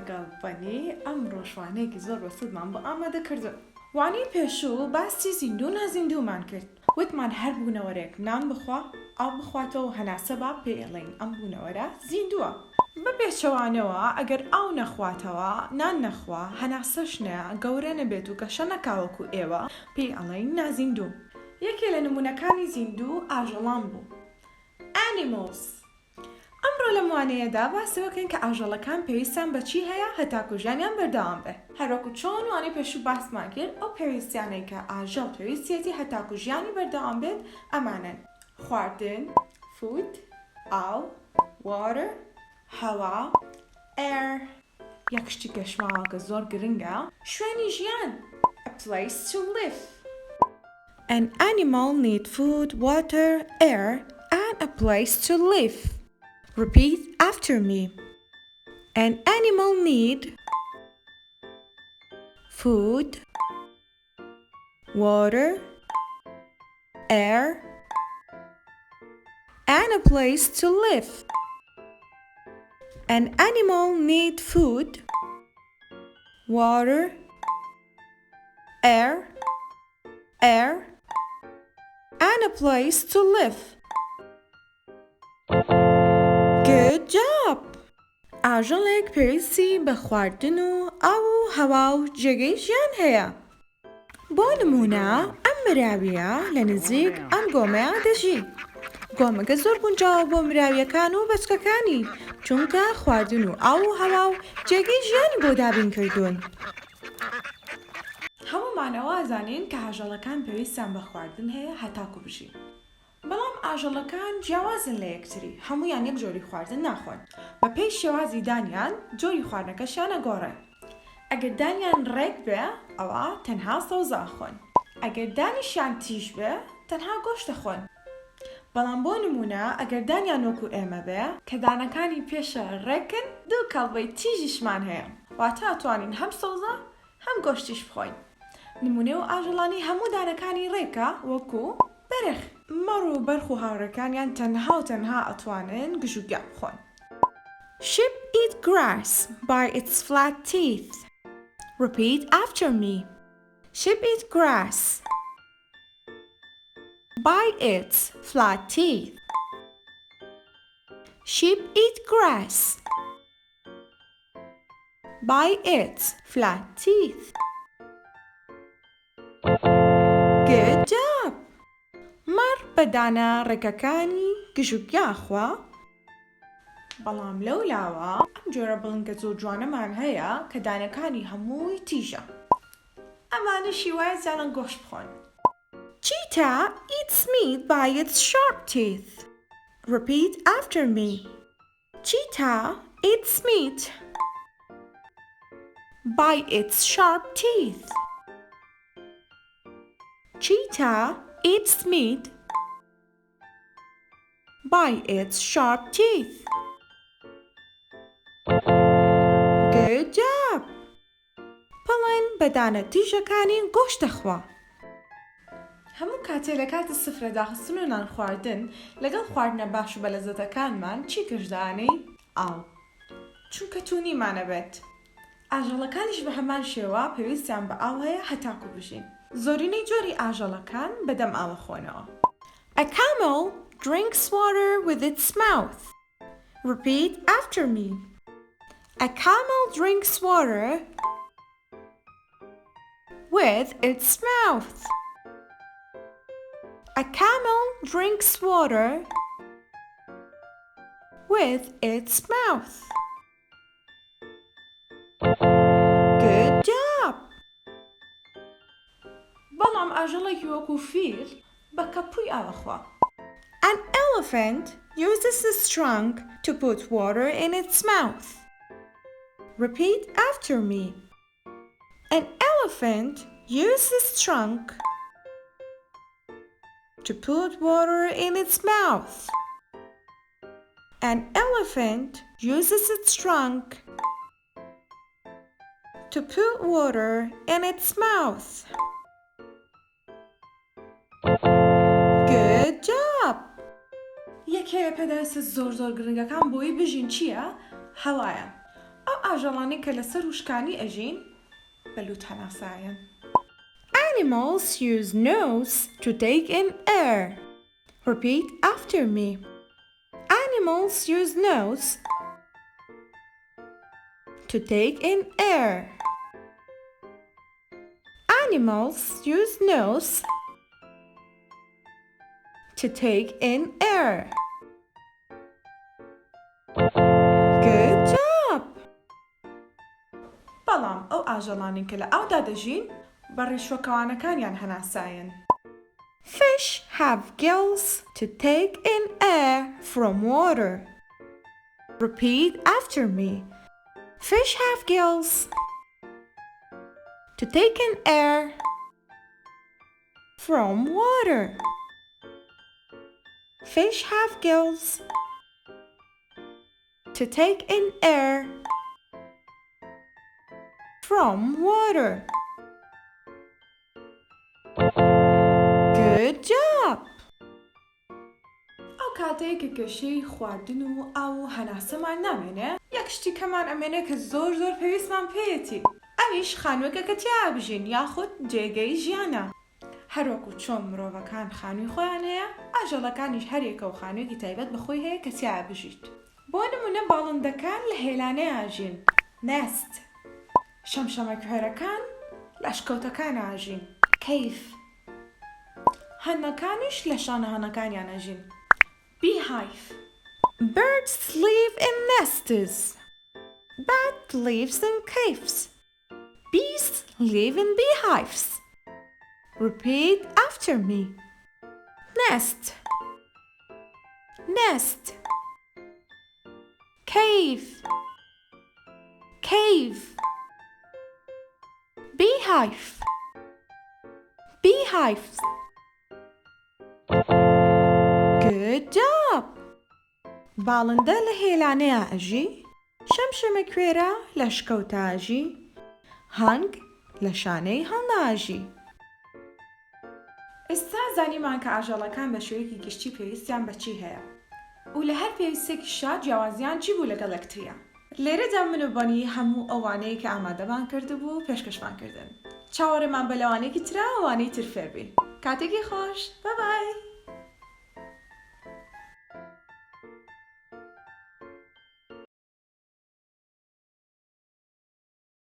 لەگەڵ بەنی ئەم ڕۆژوانەیەکی زۆر بەسەدمان بۆ ئامادە کردو. وانەی پێشوو باسی زیندوو نازیندوومان کرد. وتمان هەر بوونەوەرێک نان بخوا، ئاو بخواتەوە و هەناسە با پێڵێن ئەم بوونەوەرە زیندووە. بە پێچەوانەوە ئەگەر ئاو نەخواتەوە، نان نەخوا، هەناسەش نەیە، گەورە نەبێت و کەشە نەکاوەکو ئێوە پێی ئەڵێن نازیندوو. یەکێ لە نمونەکانی زیندوو ئاژەڵان بوو. Animals. ئەمڕۆ لەم وانەیەدا باسەوەکەین کە ئاژەڵەکان پێویستیان بە چی هەیە هەتاکو ژیانیان بەردەوام بێ. هەروەکو چۆن وانەی پێشوو باسمان کرد ئەو پێویستیانەی کە ئاژەڵ پێویستیەتی هەتاکو ژیانی بەردەوام بێت ئەمانن: خواردن، food، ئاو، water، هەوا، air. یەک شتی گەشماوە کە زۆر گرنگە، شوێنی ژیان، a place to live. An animal need food, water, air, and a place to live. Repeat after me. An animal need food, water, air, and a place to live. An animal need food, water, air, and a place to live. Good job! ئاژەڵێک پێویستی بە خواردن و ئاو و هەوا و جێگەی ژیان هەیە. بۆ نمونە ئەم مراویە لە نزیک ئەم گۆمەیە دەژی. گۆمەکە زۆر گونجاوە بۆ مراویەکان و بەچکەکانی چونکە خواردن و ئاو و هەوا و جێگەی ژیانی بۆ دابین کردوون. هەمومانەوە زانین کە ئاژەڵەکان پێویستیان بە خواردن هەیە هەتاکو بژین. بەڵام ئاژەڵەکان جیاوازن لە یەکتری، هەمویان یەک جۆری خواردن ناخۆن. بە پێی شێوازی دانیان جۆری خواردنەکەشیان ئەگۆڕێ. ئەگەر دانیان ڕێک بێ ئەوە تەنها سەوزە ئەخۆن. ئەگەر دانیشیان تیژ بێ تەنها گۆشت دەخۆن. بەڵام بۆ نمونە ئەگەر دانیان وەکو ئێمە بێ کە دانەکانی پێشە ڕێکن دوو کەڵبەی تیژیشمان هەیە، واتە ئەتوانین هەم سەوزە هەم گۆشتیش بخۆین. نمونێ و ئاژەڵانی هەموو دانەکانی ڕێکە وەکو بەرخ. مەڕ و بەرخ و هاوڕێکانیان تەنها و تەنها ئەتوانن گژوگیا بخۆن. Sheep eat grass by its flat teeth. Repeat after me. Sheep eat grass by its flat teeth. Sheep eat grass by its flat teeth. Good job! مەڕ بەدانە ڕێکەکانی گژوگیا خوا، بەڵام لەولاوە ئەم جۆرە بڵنگە زۆر جوانەمان هەیە کە دانەکانی هەمووی تیژە. ئەمانشی وایە زیانە گۆشت بخۆن. Cheetah eats meat by its sharp teeth. Repeat after me. Cheetah eats meat by its sharp teeth. Cheetah eats meat by its sharp teeth. Good job! بەڵێن بەدانە تیژەکانی گۆشت دەخوا. هەموو کاتێ لە کاتە سفرە داخستن و نان خواردن لەگەڵ خواردنە باش و بەلەزەتەکانمان چی کردانەی؟ ئاو. چونکە توونیمانە بێت. ئاژەڵەکانیش بە هەمان شێوە پێویستیان بە ئاو هەیە هەتاکو بژین. زۆرینەی جۆری ئاژەڵەکان بەدەم ئاوە خۆنەوە. A camel drinks water with its mouth. Repeat after me. A camel drinks water with its mouth. A camel drinks water with its mouth. Good job! بەڵام ئاژەڵێکی وەکو فیل بە کەپووی ئاوەخوا. An elephant uses its trunk to put water in its mouth. Repeat after me. An elephant uses its trunk to put water in its mouth. An elephant uses its trunk to put water in its mouth. Good job! یەکێ پێداویستە زۆر گرنگەکان بۆی بژین چییە؟ هەوایە. ئەو ئاژەڵانەی کە لەسەر وشکانی ئەژین بەلوت هەناسایەن. Animals use nose to take in air. Repeat after me. Animals use nose to take in air. Animals use nose to take in air. Good job! بەڵام ئەو ئاژەڵانین کە لە ئاودا دەژین بە ڕیشوەکەوانەکانیان هەناسایەن. Fish have gills to take in air from water. Repeat after me. Fish have gills to take in air from water. Fish have gills to take in air from water. Good job! ئەو کاتەیە کە کێشەی خواردن و ئاو هەناسەمان نامێنێ، یەک شتی کەمان ئەمێنێ کە زۆر پێویستمان پێیەتی. ئەویش خانوویەکە کە تیا بژین یاخود جێگەی ژیانە. هەروەکو چۆن مرۆڤەکان خانووی خۆیان هەیە، ئاژەڵەکانیش هەرێکە و خانوویەکی تایبەت بەخۆی هەیە کە تیا بژیت. بۆ نمونە باڵندەکان لە هێلانەیە ئاژین، nest. شەمشەمەکوێرەکان لەشکەوتەکان ئاژین، cave. هەنەکانیش لە شانە هەنەکانیان ئەژین، beehive. Birds live in nests. Bat lives in caves. Bees live in beehives. Repeat after me. Nest, nest. Cave, cave. Beehive, beehives. Good job! باڵندە لە هێلانەیە ئەژی، شەمشەمەکوێرە لە شکەوتە ئاژی، هەنگ لە شانەی هەڵدا ئاژی. ئێستا زانیمان کە ئاژەڵەکان بە شێوەیەکی گشتی پێویستیان بە چی هەیە و لە هەر پێویستێکیشا جیاوازیان چی بوو لەگەڵ یەکتریان. لێرەدا منوبەنی هەموو ئەوانەیە کە ئامادەمان کردبوو پێشکەشمان کردن. چاوەڕێمان بە لەوانەیەکی ترا ئەوانەی تر فێر بین. کاتێکی خۆش! بە بای!